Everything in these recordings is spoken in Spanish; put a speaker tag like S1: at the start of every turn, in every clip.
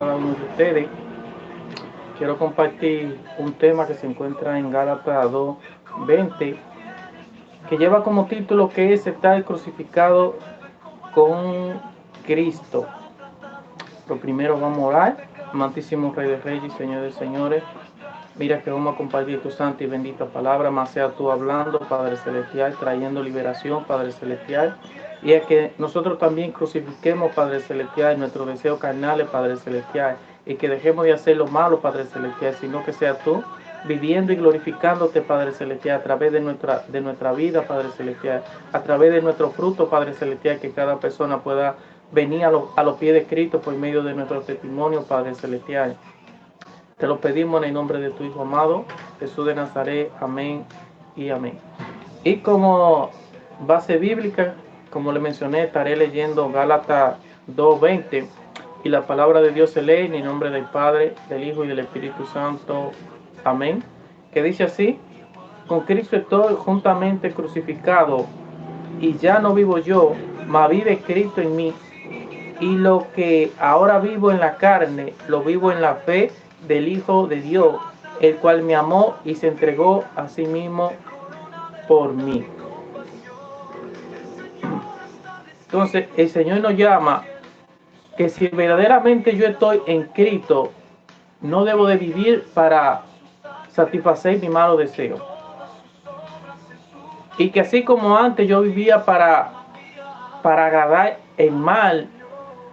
S1: cada uno de ustedes. Quiero compartir un tema que se encuentra en Gálatas 2:20, que lleva como título que es estar crucificado con Cristo. Lo primero vamos a orar. Amantísimo Rey de Reyes y Señor de Señores, mira que vamos a compartir tu santa y bendita palabra, más sea tú hablando, Padre Celestial, trayendo liberación, Padre Celestial, y es que nosotros también crucifiquemos, Padre Celestial, nuestros deseos carnales, Padre Celestial, y que dejemos de hacer lo malo, Padre Celestial, sino que sea tú viviendo y glorificándote, Padre Celestial, a través de nuestra vida, Padre Celestial, a través de nuestro fruto, Padre Celestial, que cada persona pueda venir a los pies de Cristo por medio de nuestro testimonio, Padre Celestial. Te lo pedimos en el nombre de tu Hijo amado, Jesús de Nazaret. Amén y amén. Y como base bíblica, como le mencioné, estaré leyendo Gálatas 2:20. Y la palabra de Dios se lee en el nombre del Padre, del Hijo y del Espíritu Santo. Amén. Que dice así: con Cristo estoy juntamente crucificado, y ya no vivo yo, mas vive Cristo en mí. Y lo que ahora vivo en la carne, lo vivo en la fe del Hijo de Dios, el cual me amó y se entregó a sí mismo por mí. Entonces, el Señor nos llama que si verdaderamente yo estoy en Cristo, no debo de vivir para satisfacer mi malo deseo. Y que así como antes yo vivía para agradar el mal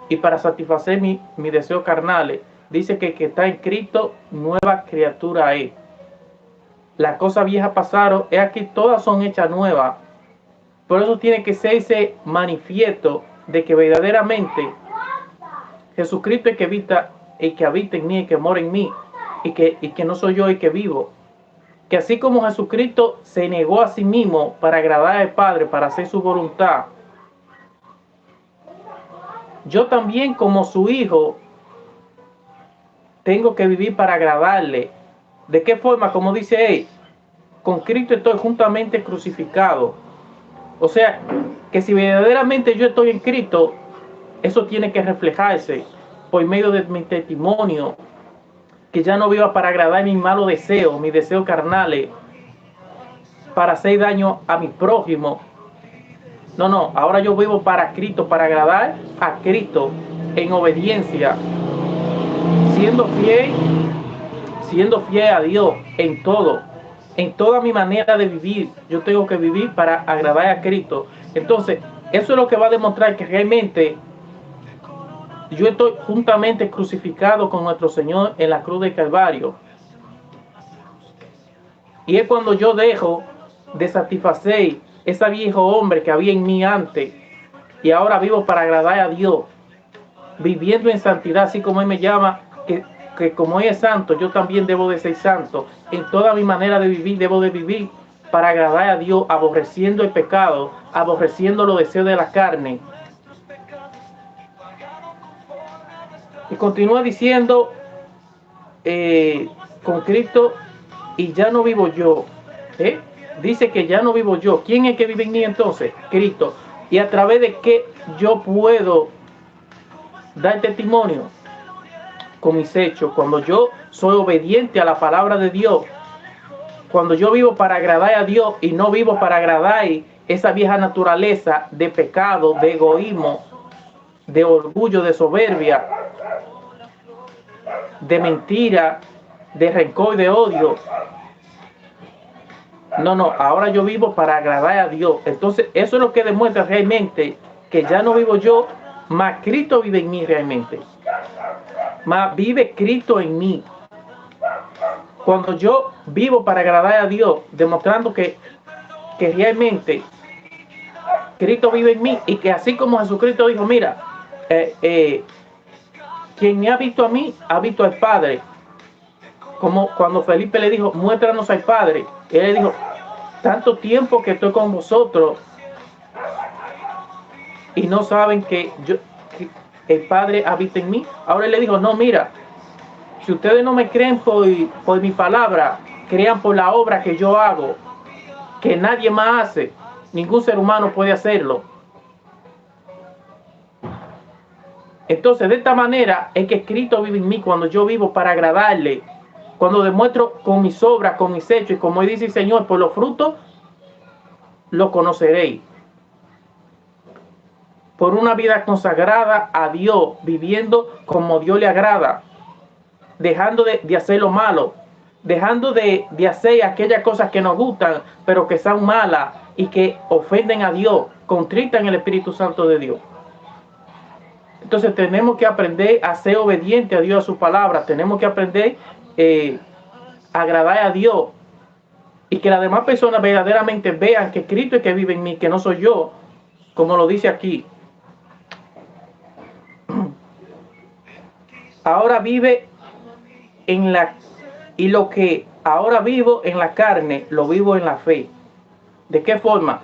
S1: y para satisfacer mis deseos carnales, dice que el que está en Cristo, nueva criatura es. Las cosas viejas pasaron, es aquí todas son hechas nuevas. Por eso tiene que ser ese manifiesto de que verdaderamente Jesucristo es el que habita en mí, el que mora en mí, y que no soy yo el que vivo. Que así como Jesucristo se negó a sí mismo para agradar al Padre, para hacer su voluntad, yo también como su hijo tengo que vivir para agradarle. ¿De qué forma? Como dice él, con Cristo estoy juntamente crucificado. O sea, que si verdaderamente yo estoy en Cristo, eso tiene que reflejarse por medio de mi testimonio, que ya no viva para agradar mis malos deseos, mis deseos carnales, para hacer daño a mi prójimo. No, ahora yo vivo para Cristo, para agradar a Cristo en obediencia, siendo fiel, siendo fiel a Dios en todo. En toda mi manera de vivir, yo tengo que vivir para agradar a Cristo. Entonces, eso es lo que va a demostrar que realmente yo estoy juntamente crucificado con nuestro Señor en la cruz del Calvario. Y es cuando yo dejo de satisfacer ese viejo hombre que había en mí antes, y ahora vivo para agradar a Dios, viviendo en santidad, así como Él me llama, que como Él es santo, yo también debo de ser santo. En toda mi manera de vivir, debo de vivir para agradar a Dios, aborreciendo el pecado, aborreciendo los deseos de la carne. Y continúa diciendo, con Cristo, y ya no vivo yo. Dice que ya no vivo yo. ¿Quién es el que vive en mí entonces? Cristo. ¿Y a través de qué yo puedo dar testimonio? Con mis hechos. Cuando yo soy obediente a la palabra de Dios, cuando yo vivo para agradar a Dios y no vivo para agradar esa vieja naturaleza de pecado, de egoísmo, de orgullo, de soberbia, de mentira, de rencor y de odio. No, ahora yo vivo para agradar a Dios. Entonces, eso es lo que demuestra realmente que ya no vivo yo, mas Cristo vive en mí realmente. Mas vive Cristo en mí. Cuando yo vivo para agradar a Dios, demostrando que realmente Cristo vive en mí, y que así como Jesucristo dijo, mira, quien me ha visto a mí, ha visto al Padre. Como cuando Felipe le dijo, muéstranos al Padre. Él le dijo, tanto tiempo que estoy con vosotros y no saben que el Padre habita en mí. Ahora él le dijo, no, mira, si ustedes no me creen por mi palabra, crean por la obra que yo hago, que nadie más hace. Ningún ser humano puede hacerlo. Entonces, de esta manera es que Cristo vive en mí cuando yo vivo para agradarle. Cuando demuestro con mis obras, con mis hechos, y como dice el Señor, por los frutos lo conoceréis. Por una vida consagrada a Dios, viviendo como Dios le agrada, dejando de hacer lo malo, dejando de hacer aquellas cosas que nos gustan, pero que son malas y que ofenden a Dios, contritan el Espíritu Santo de Dios. Entonces tenemos que aprender a ser obediente a Dios, a su palabra. Tenemos que aprender a agradar a Dios. Y que las demás personas verdaderamente vean que Cristo es que vive en mí, que no soy yo, como lo dice aquí. Ahora vive en la... Y lo que ahora vivo en la carne, lo vivo en la fe. ¿De qué forma?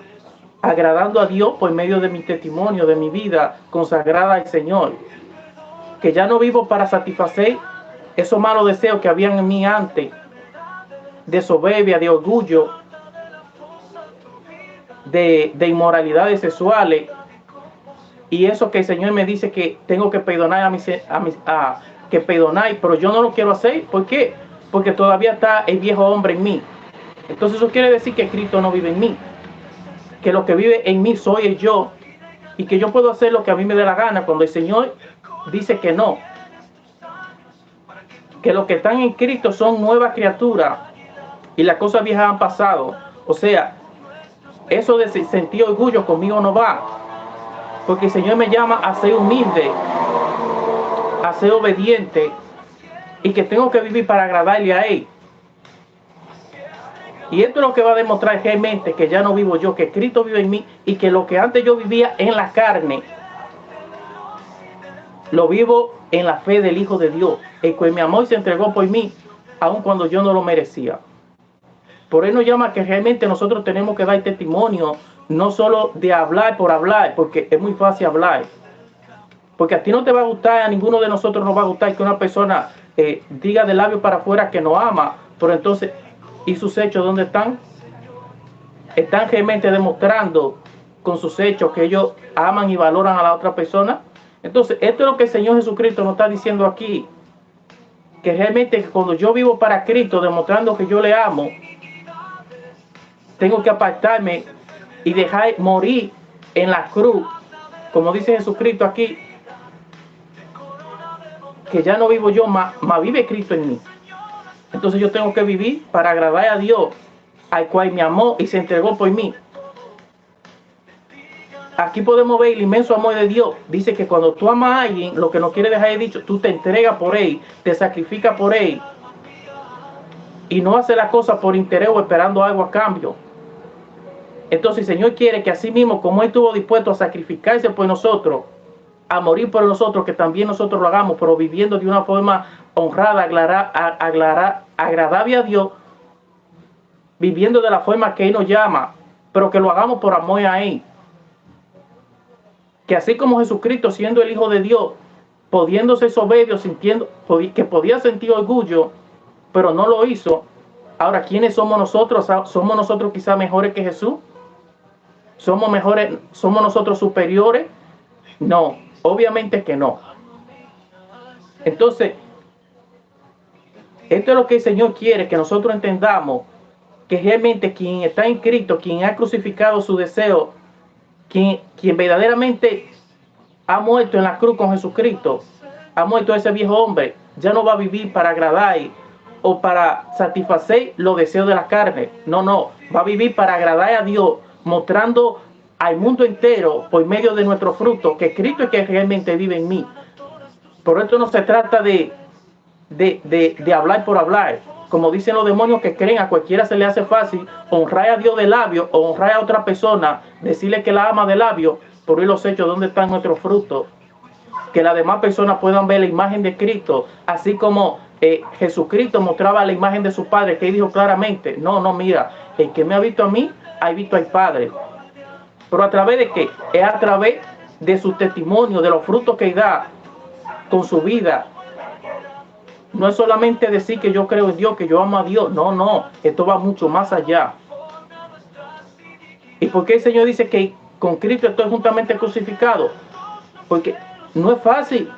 S1: Agradando a Dios por medio de mi testimonio, de mi vida consagrada al Señor. Que ya no vivo para satisfacer esos malos deseos que habían en mí antes, de soberbia, de orgullo, de inmoralidades sexuales, y eso que el Señor me dice que tengo que perdonar que perdonar, pero yo no lo quiero hacer. ¿Por qué? Porque todavía está el viejo hombre en mí. Entonces eso quiere decir que Cristo no vive en mí, que lo que vive en mí soy el yo, y que yo puedo hacer lo que a mí me dé la gana cuando el Señor dice que no, que los que están en Cristo son nuevas criaturas y las cosas viejas han pasado. O sea, eso de sentir orgullo conmigo no va, porque el Señor me llama a ser humilde, a ser obediente, y que tengo que vivir para agradarle a Él. Y esto es lo que va a demostrar realmente que ya no vivo yo, que Cristo vive en mí, y que lo que antes yo vivía en la carne, lo vivo en la fe del Hijo de Dios, el que me amó y se entregó por mí, aun cuando yo no lo merecía. Por Él nos llama que realmente nosotros tenemos que dar testimonio, no solo de hablar por hablar, porque es muy fácil hablar. Porque a ti no te va a gustar, a ninguno de nosotros nos va a gustar que una persona diga de labio para afuera que nos ama, pero entonces, ¿y sus hechos dónde están? ¿Están realmente demostrando con sus hechos que ellos aman y valoran a la otra persona? Entonces, esto es lo que el Señor Jesucristo nos está diciendo aquí, que realmente cuando yo vivo para Cristo, demostrando que yo le amo, tengo que apartarme y dejar morir en la cruz, como dice Jesucristo aquí, que ya no vivo yo, más vive Cristo en mí. Entonces yo tengo que vivir para agradar a Dios, al cual me amó y se entregó por mí. Aquí podemos ver el inmenso amor de Dios. Dice que cuando tú amas a alguien, lo que nos quiere dejar es dicho, tú te entregas por Él, te sacrificas por Él, y no haces las cosas por interés o esperando algo a cambio. Entonces el Señor quiere que así mismo, como Él estuvo dispuesto a sacrificarse por nosotros, a morir por nosotros, que también nosotros lo hagamos, pero viviendo de una forma honrada, agradable a Dios, viviendo de la forma que Él nos llama, pero que lo hagamos por amor a Él. Que así como Jesucristo, siendo el Hijo de Dios, pudiendo ser soberbio, sintiendo que podía sentir orgullo, pero no lo hizo. Ahora, ¿quiénes somos nosotros? ¿Somos nosotros quizás mejores que Jesús? ¿Somos mejores? ¿Somos nosotros superiores? No, obviamente que no. Entonces, esto es lo que el Señor quiere, que nosotros entendamos, que realmente quien está en Cristo, quien ha crucificado su deseo, quien verdaderamente ha muerto en la cruz con Jesucristo, ha muerto ese viejo hombre, ya no va a vivir para agradar o para satisfacer los deseos de la carne. No, no, va a vivir para agradar a Dios, mostrando al mundo entero por medio de nuestro fruto que Cristo es que realmente vive en mí. Por esto no se trata de hablar por hablar. Como dicen los demonios que creen, a cualquiera se le hace fácil honrar a Dios de labio o honrar a otra persona, decirle que la ama de labio, por ir los hechos donde están nuestros frutos. Que las demás personas puedan ver la imagen de Cristo, así como Jesucristo mostraba la imagen de su Padre, que Él dijo claramente, no, mira, el que me ha visto a mí, ha visto al Padre. Pero ¿a través de qué? Es a través de su testimonio, de los frutos que Él da con su vida. No es solamente decir que yo creo en Dios, que yo amo a Dios. No, no, esto va mucho más allá. ¿Y por qué el Señor dice que con Cristo estoy juntamente crucificado? Porque no es fácil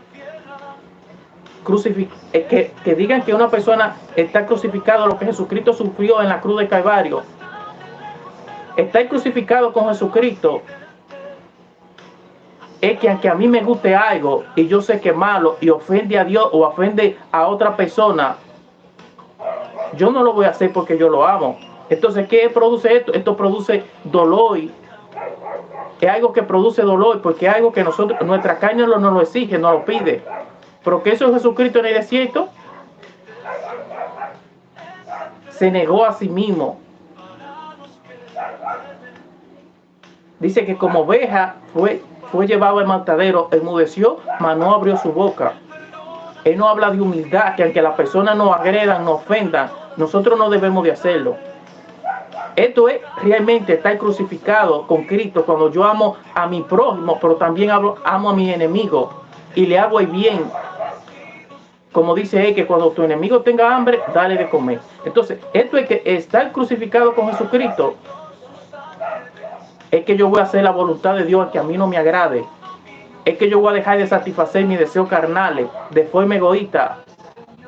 S1: que digan que una persona está crucificado, lo que Jesucristo sufrió en la cruz de Calvario. Estar crucificado con Jesucristo es que aunque a mí me guste algo y yo sé que es malo y ofende a Dios o ofende a otra persona, yo no lo voy a hacer porque yo lo amo. Entonces, ¿qué produce esto? Esto produce dolor. Es algo que produce dolor porque es algo que nuestra carne no lo exige, no lo pide. Pero que eso Jesucristo en el desierto se negó a sí mismo. Dice que como oveja fue llevado al matadero, enmudeció, mas no abrió su boca. Él no habla de humildad, que aunque las personas nos agredan, nos ofendan, nosotros no debemos de hacerlo. Esto es realmente estar crucificado con Cristo, cuando yo amo a mi prójimo, pero también amo a mi enemigo y le hago el bien. Como dice él, que cuando tu enemigo tenga hambre, dale de comer. Entonces, esto es que estar crucificado con Jesucristo es que yo voy a hacer la voluntad de Dios que a mí no me agrade. Es que yo voy a dejar de satisfacer mis deseos carnales de forma egoísta,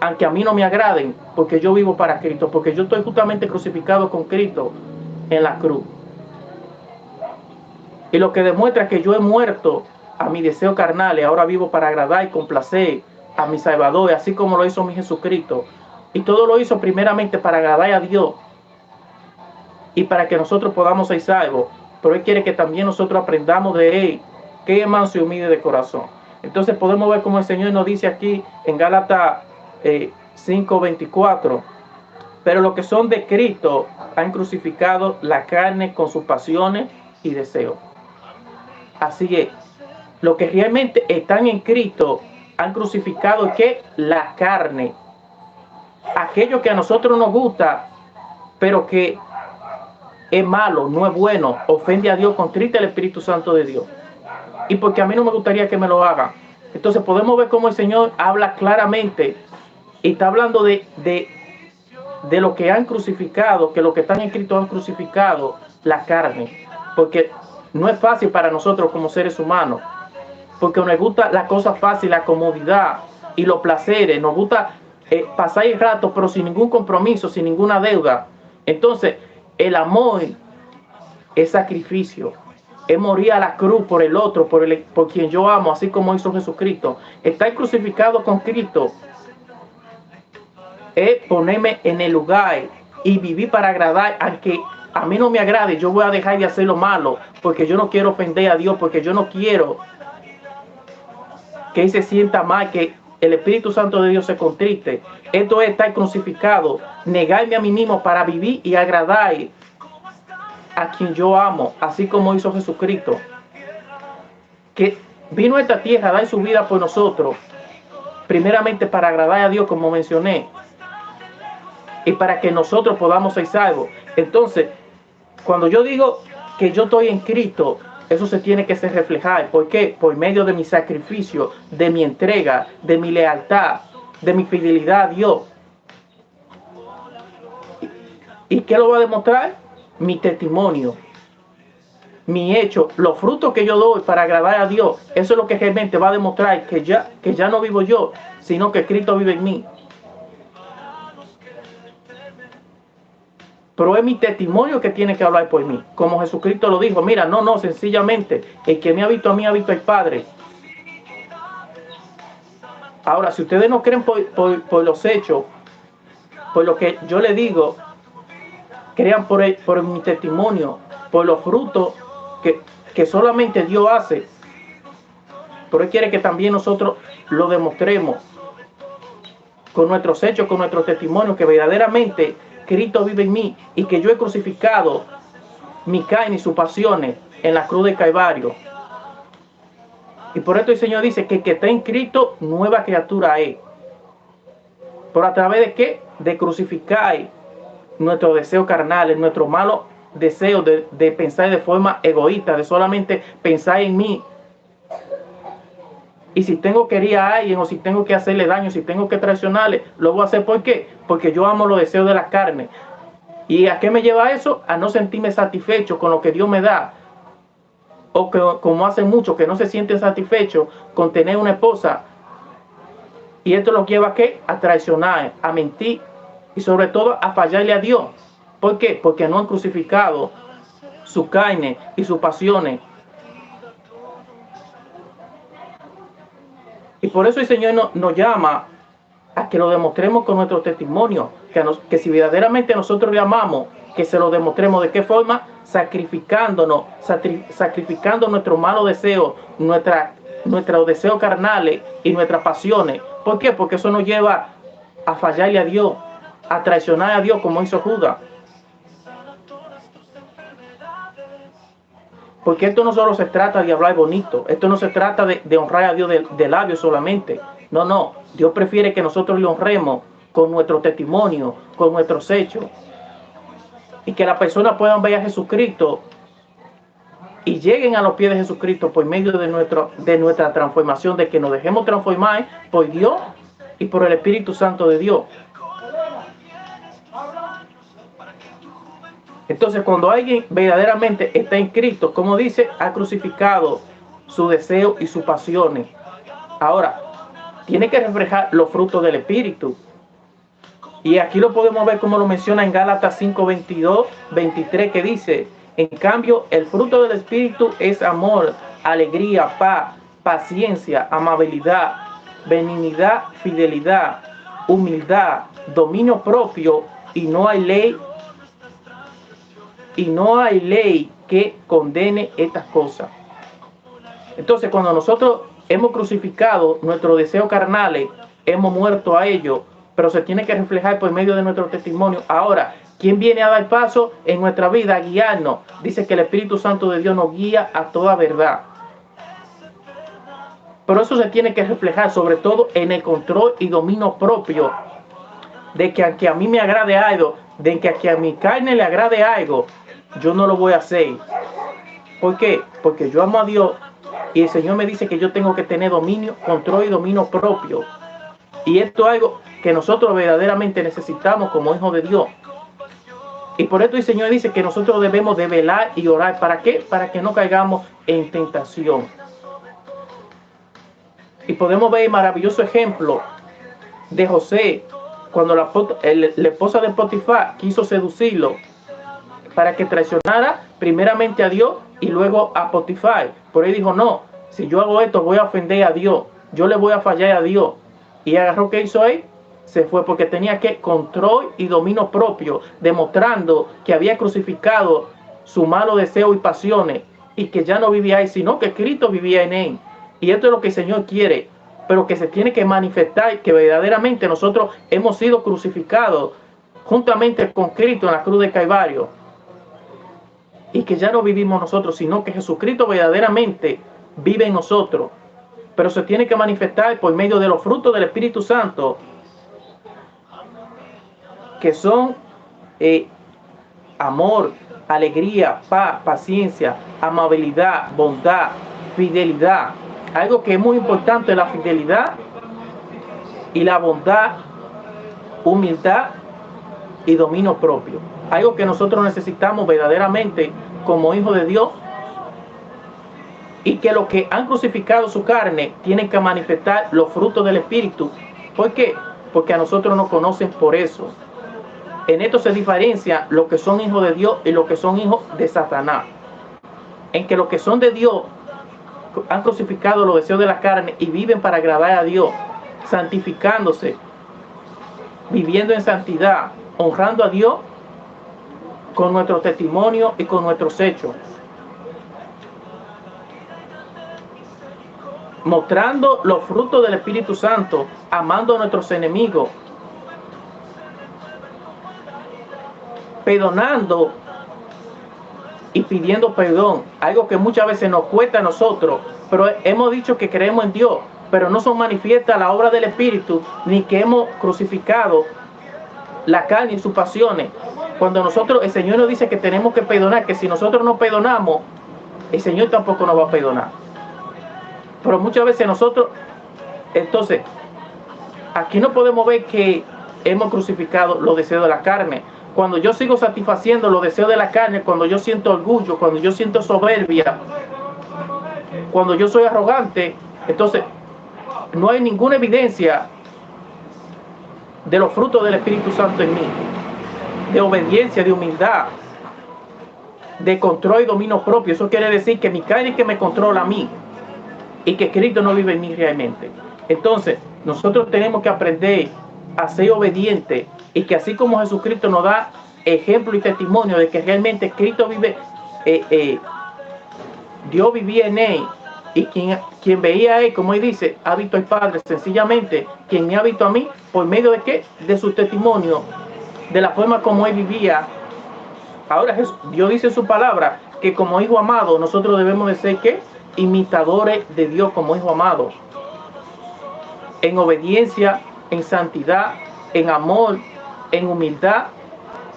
S1: aunque a mí no me agraden, porque yo vivo para Cristo, porque yo estoy justamente crucificado con Cristo en la cruz. Y lo que demuestra que yo he muerto a mis deseos carnales, ahora vivo para agradar y complacer a mi Salvador, así como lo hizo mi Jesucristo. Y todo lo hizo primeramente para agradar a Dios y para que nosotros podamos ser salvos. Pero Él quiere que también nosotros aprendamos de Él, que es manso y humilde de corazón. Entonces podemos ver como el Señor nos dice aquí en Gálatas 5:24, pero los que son de Cristo han crucificado la carne con sus pasiones y deseos. Así es, los que realmente están en Cristo han crucificado ¿qué? La carne. Aquello que a nosotros nos gusta, pero que es malo, no es bueno, ofende a Dios, contrita el Espíritu Santo de Dios. Y porque a mí no me gustaría que me lo hagan. Entonces podemos ver cómo el Señor habla claramente y está hablando de lo que han crucificado, que los que están en Cristo han crucificado la carne. Porque no es fácil para nosotros como seres humanos. Porque nos gusta la cosa fácil, la comodidad y los placeres. Nos gusta pasar el rato, pero sin ningún compromiso, sin ninguna deuda. Entonces, el amor es sacrificio. Es morir a la cruz por el otro, por quien yo amo, así como hizo Jesucristo. Estar crucificado con Cristo es ponerme en el lugar y vivir para agradar, aunque a mí no me agrade, yo voy a dejar de hacer lo malo, porque yo no quiero ofender a Dios, porque yo no quiero que Él se sienta mal, que el Espíritu Santo de Dios se contriste. Esto es estar crucificado, negarme a mí mismo para vivir y agradar a quien yo amo, así como hizo Jesucristo, que vino a esta tierra a dar su vida por nosotros, primeramente para agradar a Dios, como mencioné, y para que nosotros podamos ser salvos. Entonces, cuando yo digo que yo estoy en Cristo, eso se tiene que ser reflejado. ¿Por qué? Por medio de mi sacrificio, de mi entrega, de mi lealtad, de mi fidelidad a Dios. ¿Y qué lo va a demostrar? Mi testimonio, mi hecho, los frutos que yo doy para agradar a Dios. Eso es lo que realmente va a demostrar que ya no vivo yo, sino que Cristo vive en mí. Pero es mi testimonio que tiene que hablar por mí. Como Jesucristo lo dijo, mira, no, sencillamente, el que me ha visto a mí ha visto al Padre. Ahora, si ustedes no creen por los hechos, por lo que yo les digo, crean por mi testimonio, por los frutos que solamente Dios hace. Pero Él quiere que también nosotros lo demostremos con nuestros hechos, con nuestros testimonios, que verdaderamente Cristo vive en mí y que yo he crucificado mi carne y sus pasiones en la cruz de Calvario. Y por esto el Señor dice que el que está en Cristo, nueva criatura es. ¿Por a través de qué? De crucificar nuestros deseos carnales, nuestros malos deseos de pensar de forma egoísta, de solamente pensar en mí. Y si tengo que herir a alguien, o si tengo que hacerle daño, si tengo que traicionarle, lo voy a hacer. ¿Por qué? Porque yo amo los deseos de la carne. ¿Y a qué me lleva eso? A no sentirme satisfecho con lo que Dios me da. O que, como hacen muchos, que no se sienten satisfechos con tener una esposa Y esto lo lleva ¿a qué? A traicionar, a mentir y sobre todo a fallarle a Dios. ¿Por qué? Porque no han crucificado su carne y sus pasiones. Y por eso el Señor nos llama a que lo demostremos con nuestro testimonio, que si verdaderamente nosotros le amamos, que se lo demostremos. ¿De qué forma? Sacrificándonos, sacrificando nuestros malos deseos, nuestros deseos carnales y nuestras pasiones. ¿Por qué? Porque eso nos lleva a fallarle a Dios, a traicionar a Dios como hizo Judas. Porque esto no solo se trata de hablar bonito, esto no se trata de honrar a Dios de labios solamente. No, no, Dios prefiere que nosotros le honremos con nuestro testimonio, con nuestros hechos. Y que las personas puedan ver a Jesucristo y lleguen a los pies de Jesucristo por medio de nuestra transformación, de que nos dejemos transformar por Dios y por el Espíritu Santo de Dios. Entonces, cuando alguien verdaderamente está en Cristo, como dice, ha crucificado su deseo y sus pasiones. Ahora, tiene que reflejar los frutos del Espíritu. Y aquí lo podemos ver como lo menciona en Gálatas 5, 22, 23, que dice: en cambio, el fruto del Espíritu es amor, alegría, paz, paciencia, amabilidad, benignidad, fidelidad, humildad, dominio propio, y no hay ley que condene estas cosas. Entonces, cuando nosotros hemos crucificado nuestros deseos carnales, hemos muerto a ellos, pero se tiene que reflejar por medio de nuestro testimonio. Ahora, ¿quién viene a dar paso en nuestra vida, a guiarnos? Dice que el Espíritu Santo de Dios nos guía a toda verdad. Pero eso se tiene que reflejar sobre todo en el control y dominio propio, de que aunque a mí me agrade algo, de que a mi carne le agrade algo, yo no lo voy a hacer. ¿Por qué? Porque yo amo a Dios y el Señor me dice que yo tengo que tener dominio, control y dominio propio. Y esto es algo que nosotros verdaderamente necesitamos como hijos de Dios. Y por esto el Señor dice que nosotros debemos de velar y orar. ¿Para qué? Para que no caigamos en tentación. Y podemos ver el maravilloso ejemplo de José, cuando la esposa de Potifar quiso seducirlo para que traicionara primeramente a Dios y luego a Potifar. Por él dijo: no, si yo hago esto voy a ofender a Dios, yo le voy a fallar a Dios. Y agarró, ¿qué hizo él? Se fue, porque tenía que control y dominio propio, demostrando que había crucificado su malo deseo y pasiones, y que ya no vivía ahí, sino que Cristo vivía en él. Y esto es lo que el Señor quiere, pero que se tiene que manifestar que verdaderamente nosotros hemos sido crucificados juntamente con Cristo en la cruz de Calvario, y que ya no vivimos nosotros, sino que Jesucristo verdaderamente vive en nosotros. Pero se tiene que manifestar por medio de los frutos del Espíritu Santo, que son amor, alegría, paz, paciencia, amabilidad, bondad, fidelidad. Algo que es muy importante: la fidelidad y la bondad, humildad y dominio propio. Algo que nosotros necesitamos verdaderamente como hijos de Dios, y que los que han crucificado su carne tienen que manifestar los frutos del Espíritu. ¿Por qué? Porque a nosotros nos conocen por eso. En esto se diferencia los que son hijos de Dios y los que son hijos de Satanás. En que los que son de Dios han crucificado los deseos de la carne y viven para agradar a Dios, santificándose, viviendo en santidad, honrando a Dios con nuestro testimonio y con nuestros hechos, mostrando los frutos del Espíritu Santo, amando a nuestros enemigos, perdonando y pidiendo perdón. Algo que muchas veces nos cuesta a nosotros, pero hemos dicho que creemos en Dios, pero no son manifiesta la obra del Espíritu, ni que hemos crucificado la carne y sus pasiones. Cuando nosotros, el Señor nos dice que tenemos que perdonar, que si nosotros no perdonamos, el Señor tampoco nos va a perdonar. Pero muchas veces nosotros, entonces, aquí no podemos ver que hemos crucificado los deseos de la carne. Cuando yo sigo satisfaciendo los deseos de la carne, cuando yo siento orgullo, cuando yo siento soberbia, cuando yo soy arrogante, entonces no hay ninguna evidencia de los frutos del Espíritu Santo en mí, de obediencia, de humildad, de control y dominio propio. Eso quiere decir que mi carne es que me controla a mí y que Cristo no vive en mí realmente. Entonces, nosotros tenemos que aprender a ser obedientes y que así como Jesucristo nos da ejemplo y testimonio de que realmente Cristo vive, Dios vivía en él, y quien veía a él, como él dice, ha visto al Padre. Sencillamente, quien me ha visto a mí, ¿por medio de qué? De su testimonio, de la forma como él vivía. Ahora Dios dice en su palabra que como hijo amado nosotros debemos de ser ¿qué? Imitadores de Dios como hijo amado, en obediencia, en santidad, en amor, en humildad,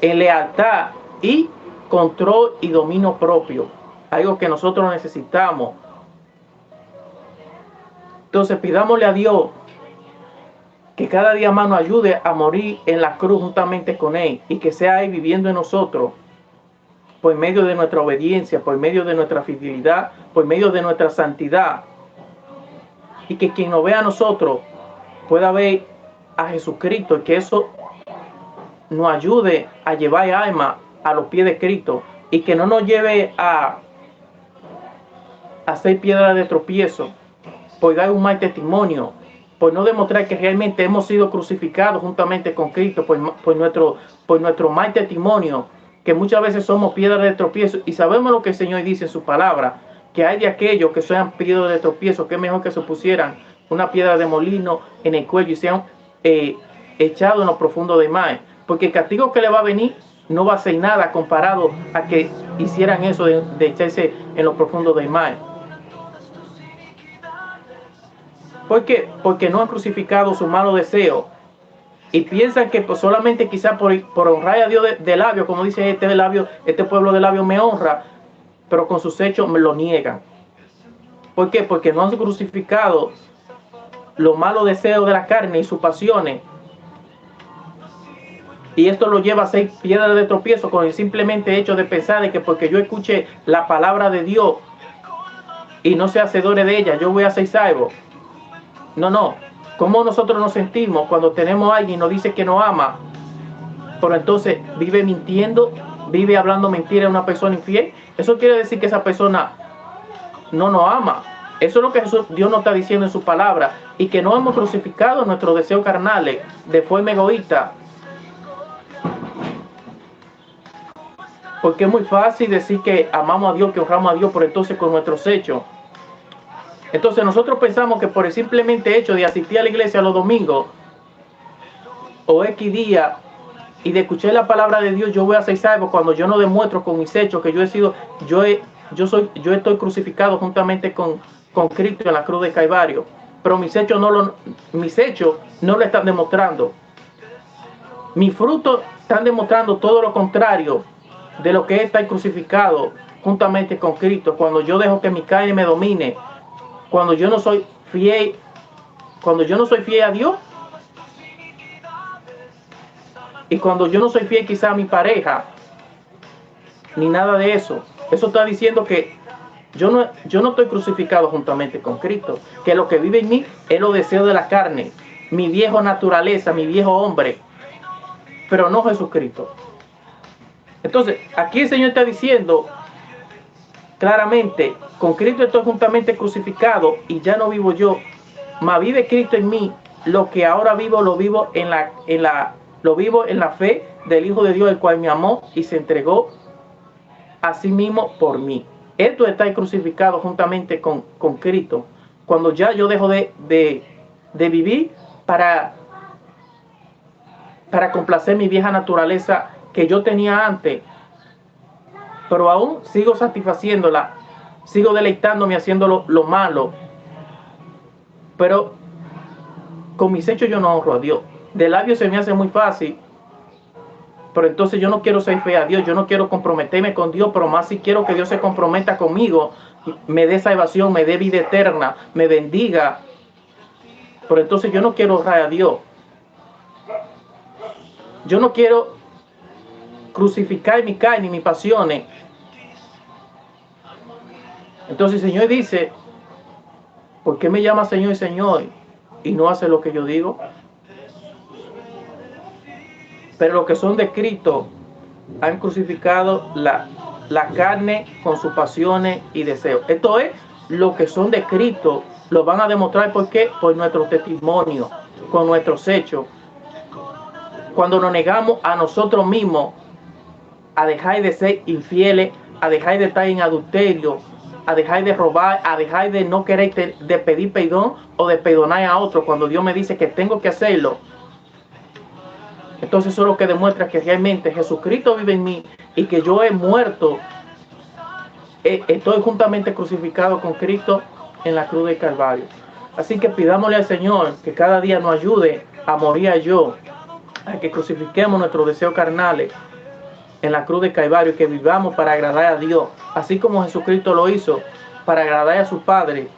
S1: en lealtad y control y dominio propio, algo que nosotros necesitamos. Entonces pidámosle a Dios que cada día más nos ayude a morir en la cruz juntamente con Él, y que sea Él viviendo en nosotros por medio de nuestra obediencia, por medio de nuestra fidelidad, por medio de nuestra santidad, y que quien nos vea a nosotros pueda ver a Jesucristo, y que eso nos ayude a llevar alma a los pies de Cristo, y que no nos lleve a hacer piedra de tropiezo por dar un mal testimonio, por no demostrar que realmente hemos sido crucificados juntamente con Cristo, por nuestro mal testimonio, que muchas veces somos piedras de tropiezo. Y sabemos lo que el Señor dice en su palabra, que hay de aquellos que sean piedras de tropiezo, que es mejor que se pusieran una piedra de molino en el cuello y sean echados en lo profundo del mar, porque el castigo que le va a venir no va a ser nada comparado a que hicieran eso de echarse en lo profundo del mar. ¿Por qué? Porque no han crucificado su malo deseo y piensan que pues solamente quizás por honrar a Dios de labios, como dice este pueblo de labios me honra, pero con sus hechos me lo niegan. ¿Por qué? Porque no han crucificado los malos deseos de la carne y sus pasiones, y esto lo lleva a ser piedra de tropiezo con el simplemente hecho de pensar de que porque yo escuche la palabra de Dios y no sea hacedor de ella, yo voy a ser salvo. No. ¿Cómo nosotros nos sentimos cuando tenemos a alguien y nos dice que nos ama, pero entonces vive mintiendo, vive hablando mentira a una persona infiel? Eso quiere decir que esa persona no nos ama. Eso es lo que Dios nos está diciendo en su palabra, y que no hemos crucificado nuestros deseos carnales de forma egoísta. Porque es muy fácil decir que amamos a Dios, que honramos a Dios, pero entonces con nuestros hechos. Entonces nosotros pensamos que por el simplemente hecho de asistir a la iglesia los domingos o X día y de escuchar la palabra de Dios, yo voy a ser salvo, cuando yo no demuestro con mis hechos que yo estoy crucificado juntamente con Cristo en la cruz de Calvario. Pero mis hechos no lo están demostrando. Mis frutos están demostrando todo lo contrario de lo que es estar crucificado juntamente con Cristo. Cuando yo dejo que mi carne me domine, cuando yo no soy fiel a Dios, y cuando yo no soy fiel quizá a mi pareja, ni nada de eso. Eso está diciendo que yo no estoy crucificado juntamente con Cristo, que lo que vive en mí es los deseos de la carne, mi vieja naturaleza, mi viejo hombre, pero no Jesucristo. Entonces, aquí el Señor está diciendo claramente, con Cristo estoy juntamente crucificado y ya no vivo yo, mas vive Cristo en mí. Lo que ahora vivo, lo vivo en la fe del Hijo de Dios, el cual me amó y se entregó a sí mismo por mí. Esto está crucificado juntamente con Cristo. Cuando ya yo dejo de vivir para complacer mi vieja naturaleza que yo tenía antes, pero aún sigo satisfaciéndola, sigo deleitándome haciendo lo malo, pero con mis hechos yo no honro a Dios. De labios se me hace muy fácil, pero entonces yo no quiero ser fiel a Dios, yo no quiero comprometerme con Dios, pero más si quiero que Dios se comprometa conmigo, me dé salvación, me dé vida eterna, me bendiga, pero entonces yo no quiero honrar a Dios. Yo no quiero crucificar mi carne y mis pasiones. Entonces el Señor dice, ¿por qué me llama Señor y Señor y no hace lo que yo digo? Pero los que son de Cristo han crucificado la carne con sus pasiones y deseos. Esto es, los que son de Cristo lo van a demostrar. ¿Por qué? Por nuestro testimonio, con nuestros hechos. Cuando nos negamos a nosotros mismos a dejar de ser infieles, a dejar de estar en adulterio, a dejar de robar, a dejar de no querer de pedir perdón o de perdonar a otro cuando Dios me dice que tengo que hacerlo. Entonces eso es lo que demuestra que realmente Jesucristo vive en mí y que yo he muerto, estoy juntamente crucificado con Cristo en la cruz del Calvario. Así que pidámosle al Señor que cada día nos ayude a morir a yo, a que crucifiquemos nuestros deseos carnales en la cruz del Calvario y que vivamos para agradar a Dios, así como Jesucristo lo hizo, para agradar a su Padre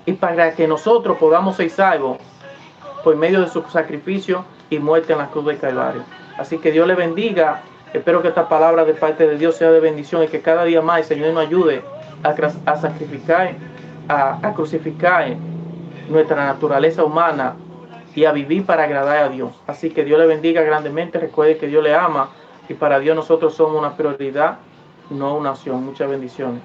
S1: y para que nosotros podamos ser salvos por medio de su sacrificio y muerte en la cruz del Calvario. Así que Dios le bendiga. Espero que esta palabra de parte de Dios sea de bendición y que cada día más el Señor nos ayude a sacrificar, a crucificar nuestra naturaleza humana y a vivir para agradar a Dios. Así que Dios le bendiga grandemente. Recuerde que Dios le ama y para Dios nosotros somos una prioridad, no una opción. Muchas bendiciones.